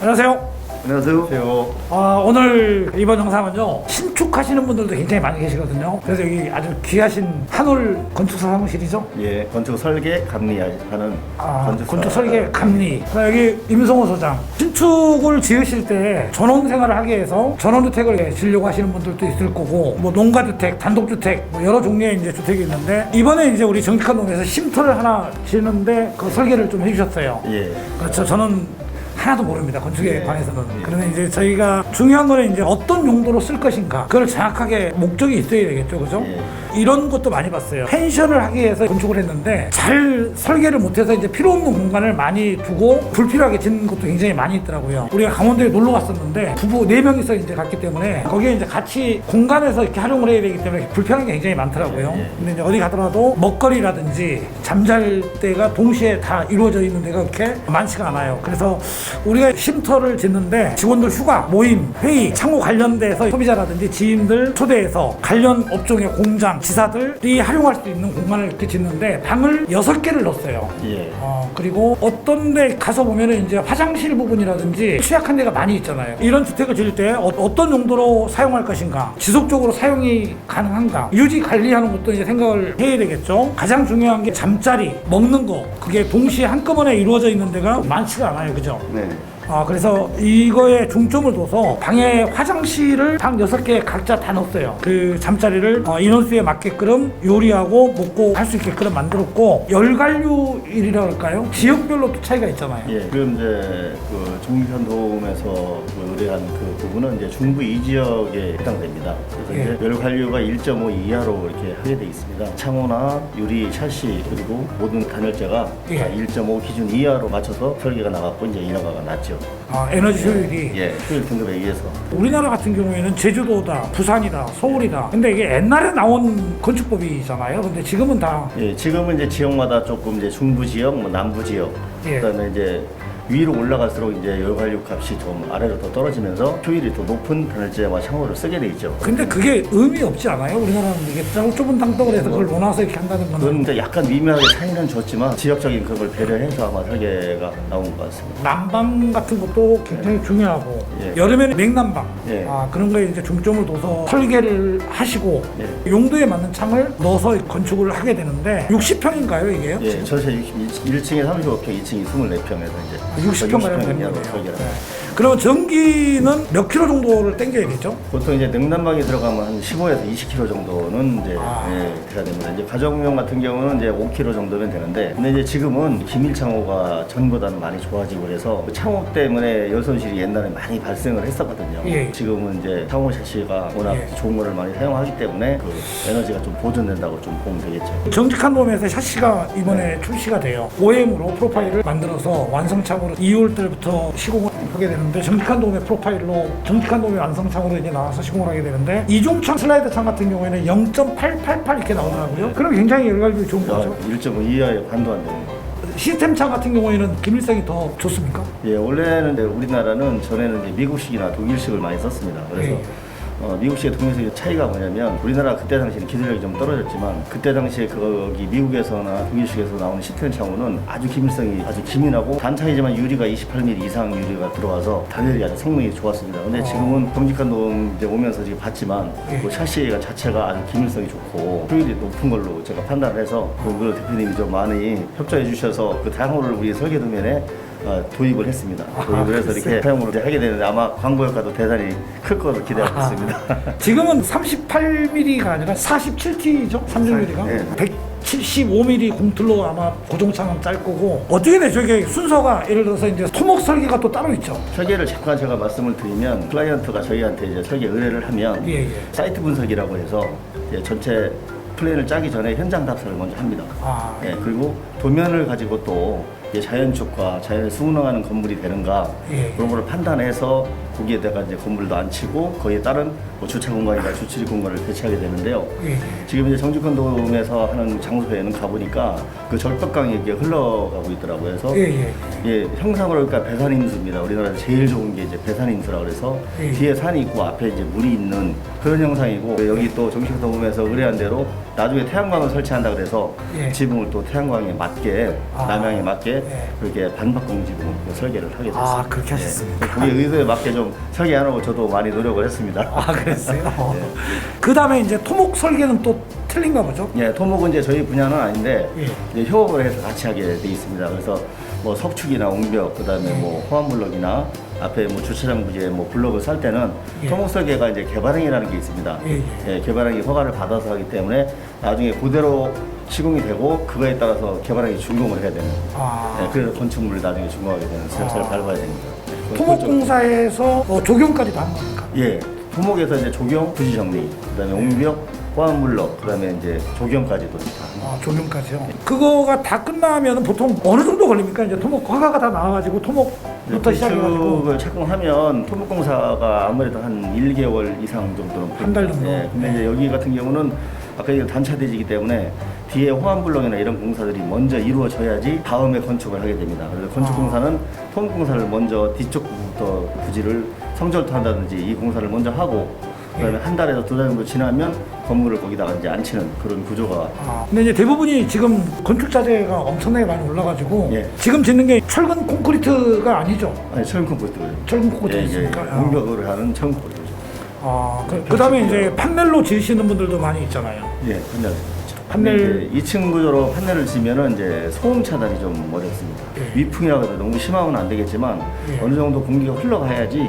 안녕하세요. 안녕하세요. 오늘 이번 영상은요, 신축하시는 분들도 굉장히 많이 계시거든요. 그래서 여기 아주 귀하신 한올 건축사 사무실이죠. 예, 건축 설계 감리하는 건축 설계 감리. 여기 임성호 소장. 신축을 지으실 때 전원 생활을 하기 위해서 전원주택을 지으려고 하시는 분들도 있을 거고, 뭐 농가주택, 단독주택, 뭐 여러 종류의 이제 주택이 있는데, 이번에 이제 우리 정직한 동에서 쉼터를 하나 지는데 그 설계를 좀 해주셨어요. 예. 그렇죠. 저는 하나도 모릅니다. 건축에 관해서는. 그러면 이제 저희가 중요한 거는 이제 어떤 용도로 쓸 것인가. 그걸 정확하게 목적이 있어야 되겠죠. 그죠? 이런 것도 많이 봤어요. 펜션을 하기 위해서 건축을 했는데 잘 설계를 못해서 이제 필요 없는 공간을 많이 두고 불필요하게 짓는 것도 굉장히 많이 있더라고요. 우리가 강원도에 놀러 갔었는데 부부 4명이서 이제 갔기 때문에 거기에 이제 같이 공간에서 이렇게 활용을 해야 되기 때문에 불편한 게 굉장히 많더라고요. 근데 이제 어디 가더라도 먹거리라든지 잠잘 때가 동시에 다 이루어져 있는 데가 그렇게 많지가 않아요. 그래서 우리가 쉼터를 짓는데 직원들 휴가, 모임, 회의, 창호 관련돼서 소비자라든지 지인들 초대해서 관련 업종의 공장, 지사들이 활용할 수 있는 공간을 이렇게 짓는데 방을 6개를 넣었어요. 예. 그리고 어떤 데 가서 보면은 이제 화장실 부분이라든지 취약한 데가 많이 있잖아요. 이런 주택을 지을 때 어떤 용도로 사용할 것인가, 지속적으로 사용이 가능한가, 유지 관리하는 것도 이제 생각을 해야 되겠죠. 가장 중요한 게 잠자리, 먹는 거, 그게 동시에 한꺼번에 이루어져 있는 데가 많지가 않아요. 그죠? 네. 그래서 이거에 중점을 둬서 방에 화장실을 방 6개 각자 다 넣었어요. 그 잠자리를 인원수에 맞게끔 요리하고 먹고 할 수 있게끔 만들었고, 열관류일이라 할까요? 지역별로 또 차이가 있잖아요. 예. 지금 이제 그 종편도움에서 의뢰한 그 부분은 이제 중부 이 지역에 해당됩니다. 그래서 이제 열관류가 1.5 이하로 이렇게 하게 돼 있습니다. 창호나 유리, 샤시 그리고 모든 단열재가 1.5 기준 이하로 맞춰서 설계가 나갔고 이제 인허가가 났죠. 에너지 효율이. 예. 효율 등급에 의해서. 우리나라 같은 경우에는 제주도다, 부산이다, 서울이다. 근데 이게 옛날에 나온 건축법이잖아요. 근데 지금은 다. 예. 지금은 이제 지역마다 조금 이제 중부 지역, 뭐 남부 지역, 그다음에 이제 위로 올라갈수록 이제 열관류 값이 좀 아래로 더 떨어지면서 효율이 더 높은 단열재와 창호를 쓰게 돼 있죠. 근데 그게 의미 없지 않아요? 우리나라는 이게 좁은 땅덩어리 해서 그걸 논아서 이렇게 한다는 건. 그건 이제 약간 미묘하게 차이는 줬지만 지역적인 그걸 배려해서 아마 설계가 나온 것 같습니다. 난방 같은 것도 굉장히 중요하고, 여름에는 냉난방, 그런 거에 이제 중점을 둬서 설계를 하시고, 용도에 맞는 창을 넣어서 건축을 하게 되는데, 60평인가요 이게요? 예, 전체 1층에 35평, 2층이 24평에서 이제 60평 가량 되는 이하로 거네요. 설계를 합니다. 그러면 전기는 몇 킬로 정도를 땡겨야겠죠? 보통 이제 냉난방에 들어가면 한 15에서 20km 정도는 이제 돼야 됩니다. 이제 가정용 같은 경우는 이제 5km 정도면 되는데, 근데 이제 지금은 기밀 창호가 전보다는 많이 좋아지고 그래서 그 창호 때문에 열손실이 옛날에 많이 발생을 했었거든요. 지금은 이제 창호 샤시가 워낙 좋은 거를 많이 사용하기 때문에 그 에너지가 좀 보존된다고 좀 보면 되겠죠. 정직한 돔에서 샤시가 이번에 출시가 돼요. OM으로 프로파일을 만들어서 완성창으로 2월 달부터 시공을 하게 되는데, 정직한 돔의 프로파일로 정직한 돔의 완성창으로 이제 나와서 시공을 하게 되는데, 이중창 슬라이드 창 같은 경우에는 0.888 이렇게 나오더라고요. 그럼 굉장히 열갈비 좋은 거죠. 1.5 이하에 반도 안 됩니다. 시스템 창 같은 경우에는 기밀성이 더 좋습니까? 예, 원래는 이제 우리나라는 전에는 이제 미국식이나 독일식을 많이 썼습니다. 그래서 미국식의 독일식의 차이가 뭐냐면, 우리나라 그때 당시에는 기술력이 좀 떨어졌지만 그때 당시에 거기 미국에서나 독일식에서 나오는 시스템 창호는 아주 기밀성이 아주 기민하고, 단차이지만 유리가 28mm 이상 유리가 들어와서 단열이 아주 성능이 좋았습니다. 근데 지금은 정직한 돔 이제 오면서 지금 봤지만 그 샤시가 자체가 아주 기밀성이 좋고 효율이 높은 걸로 제가 판단을 해서 그 대표님이 좀 많이 협조해 주셔서 그 창호를 우리 설계도면에 도입을 했습니다. 도입을 해서 이렇게 사용을 하게 되는데, 아마 광고 효과도 대단히 클 거로 기대하고 있습니다. 지금은 38mm가 아니라 47T죠? 36mm가? 175mm 공틀로 아마 고정창은 짤 거고. 어떻게 돼? 저게 순서가 예를 들어서 이제 토목 설계가 또 따로 있죠. 설계를 잠깐 제가 말씀을 드리면, 클라이언트가 저희한테 이제 설계 의뢰를 하면 사이트 분석이라고 해서 이제 전체 플랜을 짜기 전에 현장 답사를 먼저 합니다. 그리고 도면을 가지고 또 자연축과 자연에 수능하는 건물이 되는가 그런 거를 판단해서 거기에다가 이제 건물도 안 치고 거기에 따른 뭐 주차 공간이나 주차리 공간을 배치하게 되는데요. 예. 지금 이제 정직원돔에서 하는 장소에는 가보니까 그 절벽강이 이게 흘러가고 있더라고요. 그래서 예. 형상으로 그러니까 배산임수입니다. 우리나라에서 제일 좋은 게 이제 배산임수라 그래서 예. 뒤에 산이 있고 앞에 이제 물이 있는 그런 형상이고 여기 또 정직원돔에서 의뢰한 대로 나중에 태양광을 설치한다 그래서 예. 지붕을 또 태양광에 맞게 남향에 맞게 예. 그렇게 반박공 지붕 설계를 하게 됐습니다. 아, 그렇게 하셨습니까? 거기 의도에 맞게 좀 설계 안 하고 저도 많이 노력을 했습니다. 아, 그랬어요? 그 다음에 이제 토목 설계는 또 틀린가 보죠? 예, 토목은 이제 저희 분야는 아닌데 예. 이제 협업을 해서 같이 하게 돼 있습니다. 그래서 뭐 석축이나 옹벽, 그다음에 뭐 호암블럭이나 앞에 뭐 주차장 부지에 뭐 블럭을 쌀 때는 예. 토목 설계가 이제 개발행이라는 게 있습니다. 예. 개발행이 허가를 받아서 하기 때문에 나중에 그대로 시공이 되고 그거에 따라서 개발행이 준공을 해야 되는. 그래서 건축물을 나중에 준공하게 되는 절차를 밟아야 됩니다. 토목공사에서 조경까지 다 한 겁니까? 예, 토목에서 이제 조경, 부지 정리, 그다음에 옹벽, 호암블럭, 그다음에 이제 조경까지도 다. 조경까지요? 그거가 다 끝나면 보통 어느 정도 걸립니까? 이제 토목 허가가 다 나와가지고 토목부터 시작해가지고 건축을 착공하면 토목공사가 아무래도 한 1개월 이상 정도는 한달 정도? 예, 근데 이제 여기 같은 경우는 아까 이게 단차대지기 때문에 뒤에 호암블럭이나 이런 공사들이 먼저 이루어져야지 다음에 건축을 하게 됩니다. 그래서 건축공사는 토목공사를 먼저 뒤쪽 부분부터 부지를 성절도 한다든지 이 공사를 먼저 하고 그다음에 한 달에서 두 달 정도 지나면 건물을 거기다가 이제 앉히는 그런 구조가. 근데 이제 대부분이 지금 건축 자재가 엄청나게 많이 올라가지고 예. 지금 짓는 게 철근 콘크리트가 아니죠? 아니 철근 콘크리트예요. 철근 콘크리트니까. 공벽을 하는 철근 콘크리트죠. 그다음에 이제 판넬로 지으시는 분들도 많이 있잖아요. 예, 판넬. 판넬 2층 구조로 판넬을 지면은 이제 소음 차단이 좀 어렵습니다. 예. 위풍이라고 해도 너무 심하면 안 되겠지만 예. 어느 정도 공기가 흘러가야지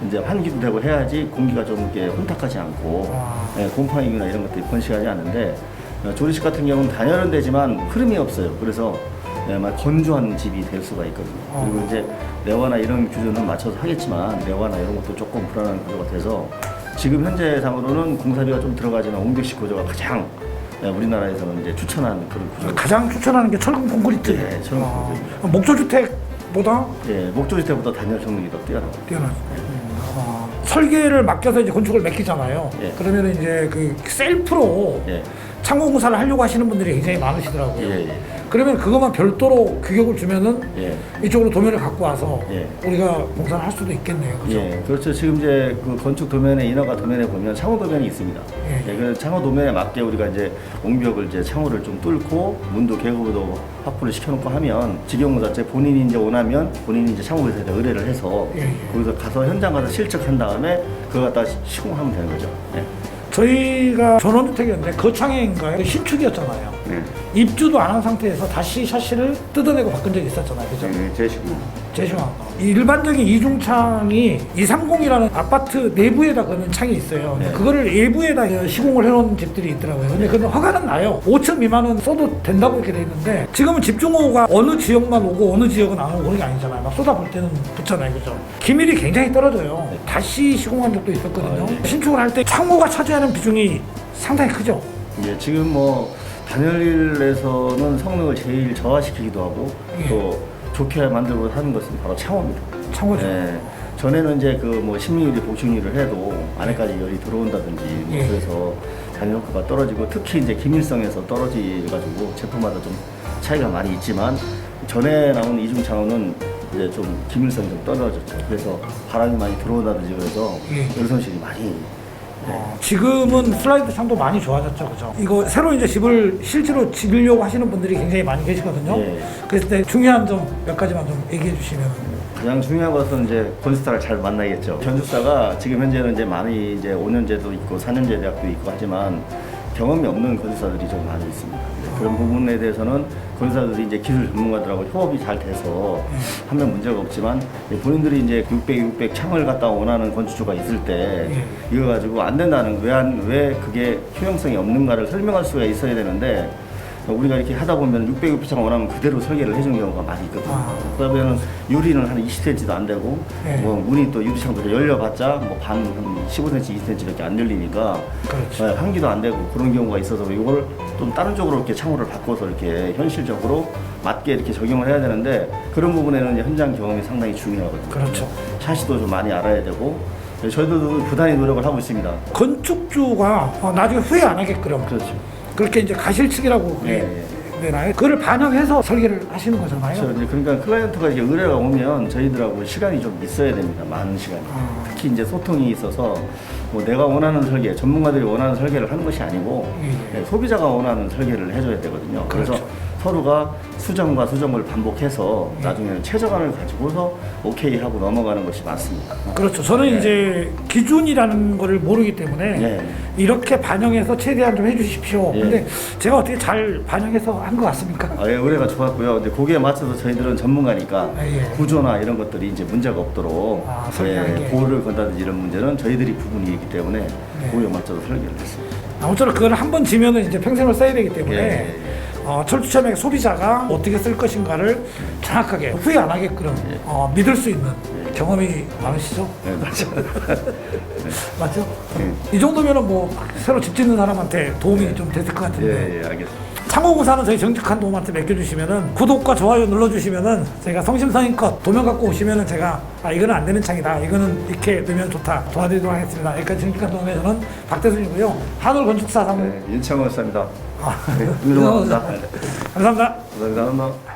이제 환기도 되고 해야지 공기가 좀 이렇게 혼탁하지 않고 곰팡이나 이런 것들이 번식하지 않는데 조리식 같은 경우는 단열은 되지만 흐름이 없어요. 그래서 막 건조한 집이 될 수가 있거든요. 그리고 이제 내화나 이런 규정은 맞춰서 하겠지만 내화나 이런 것도 조금 불안한 구조가 돼서 지금 현재 상으로는 공사비가 좀 들어가지만 옹벽식 구조가 가장 우리나라에서는 이제 추천하는 그런 구조. 가장 추천하는 게 철근 콘크리트. 예, 철근 콘크리트. 목조주택보다 예, 목조주택보다 단열 성능이 더 뛰어나고. 설계를 맡겨서 이제 건축을 맡기잖아요. 예. 그러면 이제 그 셀프로 예. 창고 공사를 하려고 하시는 분들이 굉장히 많으시더라고요. 예. 그러면 그것만 별도로 규격을 주면은 예. 이쪽으로 도면을 갖고 와서 예. 우리가 공사를 할 수도 있겠네요. 그죠? 예, 그렇죠. 지금 이제 그 건축 도면에 인허가 도면에 보면 창호 도면이 있습니다. 예. 그래서 창호 도면에 맞게 우리가 이제 옹벽을 이제 창호를 좀 뚫고 문도 개구도 확보를 시켜놓고 하면 직영공사체 본인이 이제 원하면 본인이 이제 창호에서 의뢰를 해서 예. 거기서 가서 현장 가서 실측한 다음에 그거 갖다 시공하면 되는 거죠. 예. 저희가 전원주택이었는데 거창행인가요? 신축이었잖아요. 입주도 안 한 상태에서 다시 샤시를 뜯어내고 바꾼 적이 있었잖아요. 그죠? 제시공. 제시한 거. 일반적인 이중창이 230이라는 아파트 내부에다 거는 창이 있어요. 근데 네. 그거를 일부에다 시공을 해놓은 집들이 있더라고요. 근데 그건 허가는 나요. 5층 미만은 써도 된다고 이렇게 돼 있는데 지금은 집중호우가 어느 지역만 오고 어느 지역은 안 오고 그런 게 아니잖아요. 막 쏟아볼 때는 붙잖아요. 그죠? 기밀이 굉장히 떨어져요. 다시 시공한 적도 있었거든요. 신축을 할 때 창호가 차지하는 비중이 상당히 크죠. 예, 지금 뭐 단열일에서는 성능을 제일 저하시키기도 하고 예. 또 좋게 만들고 하는 것은 바로 창호입니다. 창호죠. 예, 전에는 이제 그 뭐 심리유리 보충유리를 해도 안에까지 열이 들어온다든지 뭐 예. 그래서 단열 효과가 떨어지고 특히 이제 기밀성에서 떨어지가지고 제품마다 좀 차이가 많이 있지만 전에 나온 이중창호는 이제 좀 기밀성이 좀 떨어졌죠. 그래서 바람이 많이 들어온다든지 그래서 예. 열 손실이 많이. 지금은 슬라이드 창도 많이 좋아졌죠, 그죠? 이거 새로 이제 집을 실제로 지으려고 하시는 분들이 굉장히 많이 계시거든요. 예. 그랬을 때 중요한 점 몇 가지만 좀 얘기해 주시면. 가장 중요한 것은 이제 건축사를 잘 만나야겠죠. 건축사가 지금 현재는 이제 많이 이제 5년제도 있고 4년제 대학도 있고 하지만 경험이 없는 건축사들이 좀 많이 있습니다. 그런 부분에 대해서는 건축사들이 이제 기술 전문가들하고 협업이 잘 돼서 하면 문제가 없지만 본인들이 이제 600 창을 갖다 원하는 건축주가 있을 때 이거 가지고 안 된다는 왜 그게 효용성이 없는가를 설명할 수가 있어야 되는데 우리가 이렇게 하다 보면 600피창 원하면 그대로 설계를 해주는 경우가 많이 있거든요. 그러면 유리는 한 20cm도 안 되고 네. 뭐 문이 또 유리창도 열려봤자 뭐 반 15cm, 20cm밖에 안 열리니까 그렇죠. 네, 환기도 안 되고 그런 경우가 있어서 이걸 좀 다른 쪽으로 이렇게 창호를 바꿔서 이렇게 현실적으로 맞게 이렇게 적용을 해야 되는데 그런 부분에는 이제 현장 경험이 상당히 중요하거든요. 그렇죠. 샤시도 좀 많이 알아야 되고 저희도 부단히 노력을 하고 있습니다. 건축주가 나중에 후회 안 하게끔 그렇죠. 그렇게 이제 가실측이라고 되나요? 그걸 반영해서 설계를 하시는 거잖아요. 그렇죠. 이제 그러니까 클라이언트가 이제 의뢰가 오면 저희들하고 시간이 좀 있어야 됩니다. 많은 시간이. 특히 이제 소통이 있어서 뭐 내가 원하는 설계, 전문가들이 원하는 설계를 하는 것이 아니고 소비자가 원하는 설계를 해줘야 되거든요. 그래서 그렇죠. 서로가 수정과 수정을 반복해서 나중에는 최저간을 가지고서 오케이 하고 넘어가는 것이 맞습니다. 그렇죠. 저는 이제 기준이라는 거를 모르기 때문에 이렇게 반영해서 최대한 좀 해주십시오. 근데 제가 어떻게 잘 반영해서 한 것 같습니까? 의뢰가 좋았고요. 근데 거기에 맞춰서 저희들은 전문가니까 예. 구조나 이런 것들이 이제 문제가 없도록 설계하는 게. 보호를 건다든지 이런 문제는 저희들이 부분이기 때문에 그거에 맞춰서 설계를 했습니다. 아무쪼록 그걸 한 번 지면은 이제 평생을 써야 되기 때문에 철두철미하게 소비자가 어떻게 쓸 것인가를 정확하게 후회 안 하게끔 믿을 수 있는 경험이 많으시죠? 네, 맞아요. 맞죠? 이 정도면은 뭐 새로 집 짓는 사람한테 도움이 좀 됐을 것 같은데. 알겠습니다. 창호공사는 저희 정직한 도움한테 맡겨주시면은 구독과 좋아요 눌러주시면은 저희가 성심성의껏 도면 갖고 오시면은 제가 이거는 안 되는 창이다, 이거는 이렇게 넣으면 좋다 도와드리도록 하겠습니다. 여기까지 정직한 도움의 저는 박대순이고요. 한올 건축사 사무 윤창원 씨입니다. 감사합니다. 감사합니다.